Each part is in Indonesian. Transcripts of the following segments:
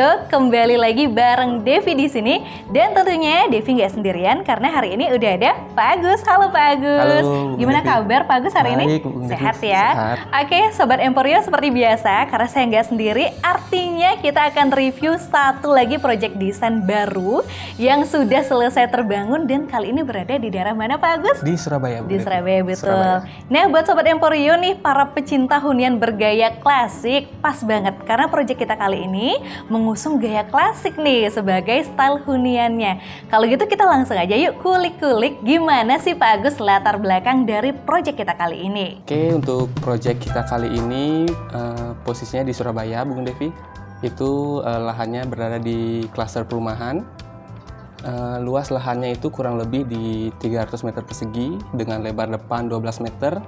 Emporio, kembali lagi bareng Devi di sini. Dan tentunya Devi nggak sendirian karena hari ini udah ada Pak Agus. Halo Pak Agus. Halo, Gimana Devi. kabar Pak Agus hari ini? Baik, Bu Devi. Sehat ya? Sehat. Oke, Sobat Emporio, seperti biasa karena saya nggak sendiri, artinya kita akan review satu lagi proyek desain baru yang sudah selesai terbangun dan kali ini berada di daerah mana Pak Agus? Di Surabaya, Bu Di Devi. Surabaya, betul. Surabaya. Nah, buat Sobat Emporio nih, para pecinta hunian bergaya klasik, pas banget karena proyek kita kali ini mengusung gaya klasik nih sebagai style huniannya. Kalau gitu kita langsung aja yuk kulik-kulik gimana sih Pak Agus latar belakang dari proyek kita kali ini. Oke, untuk proyek kita kali ini posisinya di Surabaya, Bung Devi. Itu lahannya berada di klaster perumahan. Luas lahannya itu kurang lebih di 300 meter persegi dengan lebar depan 12 meter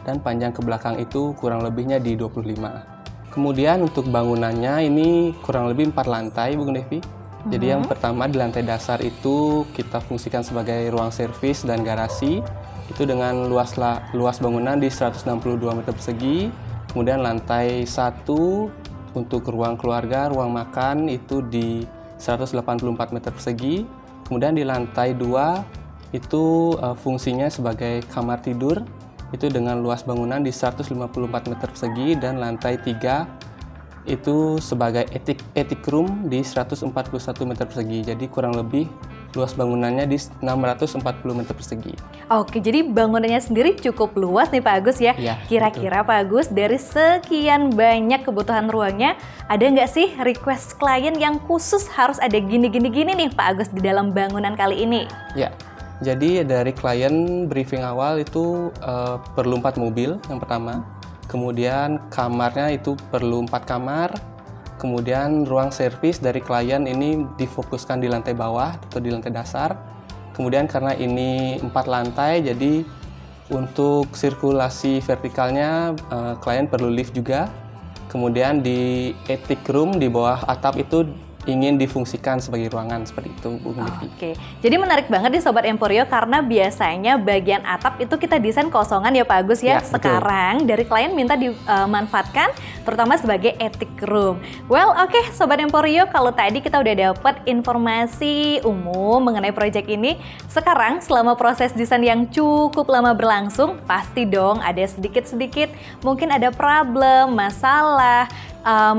dan panjang ke belakang itu kurang lebihnya di 25. Kemudian untuk bangunannya ini kurang lebih 4 lantai, Bung Devi. Jadi yang pertama di lantai dasar itu kita fungsikan sebagai ruang servis dan garasi. Itu dengan luas bangunan di 162 meter persegi. Kemudian lantai 1 untuk ruang keluarga, ruang makan itu di 184 meter persegi. Kemudian di lantai 2 itu fungsinya sebagai kamar tidur. Itu dengan luas bangunan di 154 meter persegi dan lantai 3 itu sebagai attic room di 141 meter persegi. Jadi kurang lebih luas bangunannya di 640 meter persegi. Oke, jadi bangunannya sendiri cukup luas nih Pak Agus ya. Ya, Kira-kira Pak Agus dari sekian banyak kebutuhan ruangnya, ada nggak sih request klien yang khusus harus ada gini-gini nih Pak Agus di dalam bangunan kali ini? Ya. Jadi dari klien briefing awal itu perlu 4 mobil yang pertama. Kemudian kamarnya itu perlu 4 kamar. Kemudian ruang servis dari klien ini difokuskan di lantai bawah atau di lantai dasar. Kemudian karena ini 4 lantai, jadi untuk sirkulasi vertikalnya klien perlu lift juga. Kemudian di attic room di bawah atap itu ingin difungsikan sebagai ruangan seperti itu, Bu Devi. Oke, jadi menarik banget nih Sobat Emporio karena biasanya bagian atap itu kita desain kosongan ya Pak Agus ya. Ya, sekarang dari klien minta dimanfaatkan terutama sebagai attic room. Well, oke, Sobat Emporio, kalau tadi kita udah dapat informasi umum mengenai proyek ini, sekarang selama proses desain yang cukup lama berlangsung, pasti dong ada sedikit-sedikit mungkin ada problem, masalah,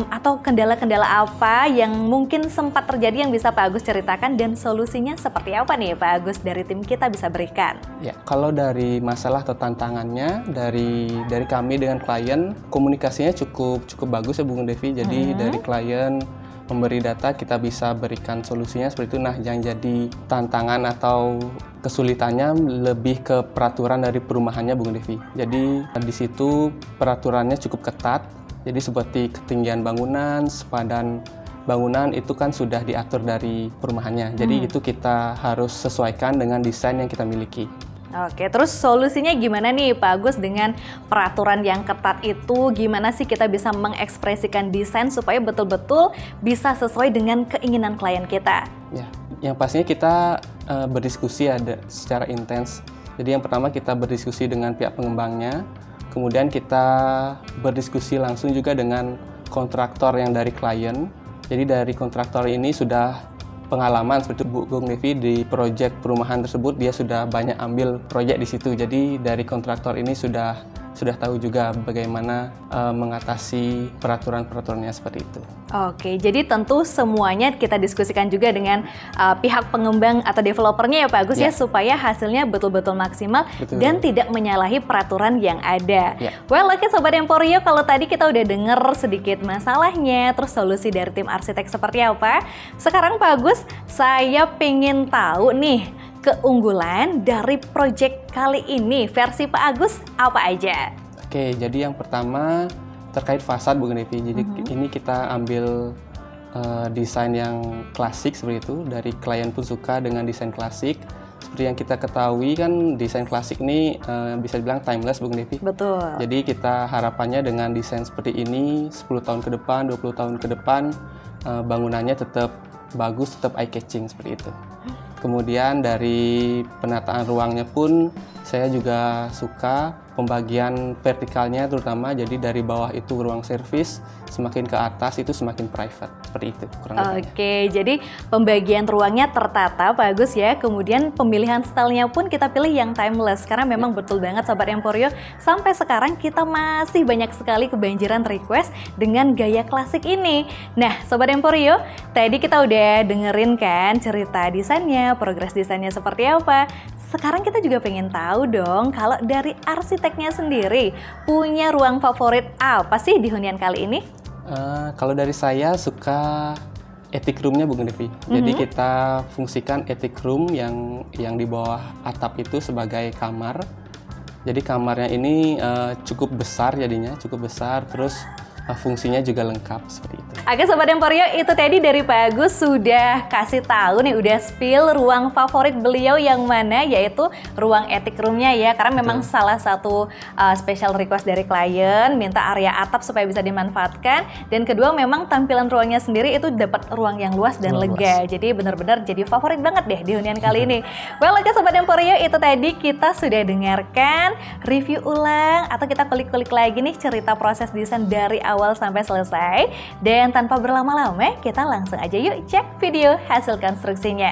atau kendala-kendala apa yang mungkin sempat terjadi yang bisa Pak Agus ceritakan dan solusinya seperti apa nih Pak Agus dari tim kita bisa berikan? Ya, kalau dari masalah atau tantangannya dari kami dengan klien komunikasinya cukup bagus ya Bung Devi. Jadi dari klien memberi data kita bisa berikan solusinya seperti itu. Nah, yang jadi tantangan atau kesulitannya lebih ke peraturan dari perumahannya Bung Devi. Jadi di situ peraturannya cukup ketat. Jadi seperti ketinggian bangunan, sepadan bangunan itu kan sudah diatur dari perumahannya. Jadi itu kita harus sesuaikan dengan desain yang kita miliki. Oke, terus solusinya gimana nih Pak Agus dengan peraturan yang ketat itu? Gimana sih kita bisa mengekspresikan desain supaya betul-betul bisa sesuai dengan keinginan klien kita? Ya, yang pastinya kita berdiskusi ada secara intens. Jadi yang pertama kita berdiskusi dengan pihak pengembangnya. Kemudian kita berdiskusi langsung juga dengan kontraktor yang dari klien. Jadi dari kontraktor ini sudah pengalaman seperti Bung Devi di proyek perumahan tersebut, dia sudah banyak ambil proyek di situ. Jadi dari kontraktor ini sudah tahu juga bagaimana mengatasi peraturan-peraturannya seperti itu. Oke, jadi tentu semuanya kita diskusikan juga dengan pihak pengembang atau developernya ya Pak Agus ya, supaya hasilnya betul-betul maksimal dan tidak menyalahi peraturan yang ada. Well, oke Sobat Emporio, kalau tadi kita udah denger sedikit masalahnya, terus solusi dari tim arsitek seperti apa. Sekarang Pak Agus, saya pengen tahu nih keunggulan dari proyek kali ini versi Pak Agus apa aja? Oke, jadi yang pertama terkait fasad Bung Devi. Jadi ini kita ambil desain yang klasik seperti itu. Dari klien pun suka dengan desain klasik. Seperti yang kita ketahui kan desain klasik ini bisa dibilang timeless Bung Devi. Betul. Jadi kita harapannya dengan desain seperti ini 10 tahun ke depan, 20 tahun ke depan bangunannya tetap bagus, tetap eye catching seperti itu. Kemudian dari penataan ruangnya pun saya juga suka pembagian vertikalnya terutama, jadi dari bawah itu ruang servis, semakin ke atas itu semakin private, seperti itu kurang lebih. Oke, jadi pembagian ruangnya tertata, bagus ya. Kemudian pemilihan stylenya pun kita pilih yang timeless, karena memang betul banget Sobat Emporio, sampai sekarang kita masih banyak sekali kebanjiran request dengan gaya klasik ini. Nah, Sobat Emporio, tadi kita udah dengerin kan cerita desainnya, progres desainnya seperti apa. Sekarang kita juga pengen tahu dong, kalau dari arsiteknya sendiri, punya ruang favorit apa sih di hunian kali ini? Kalau dari saya suka attic room-nya Bung Devi. Jadi kita fungsikan attic room yang di bawah atap itu sebagai kamar. Jadi kamarnya ini cukup besar jadinya, cukup besar, terus fungsinya juga lengkap seperti itu. Oke Sobat Emporio, itu tadi dari Pak Agus sudah kasih tahu nih, udah spill ruang favorit beliau yang mana, yaitu ruang attic room-nya ya. Karena memang salah satu special request dari klien, minta area atap supaya bisa dimanfaatkan. Dan kedua, memang tampilan ruangnya sendiri itu dapat ruang yang luas dan lega. Jadi benar-benar jadi favorit banget deh di hunian kali ini. Well, oke Sobat Emporio, itu tadi kita sudah dengarkan review ulang atau kita kulik-kulik lagi nih cerita proses desain dari awal sampai selesai. Dan tanpa berlama-lama, kita langsung aja yuk cek video hasil konstruksinya.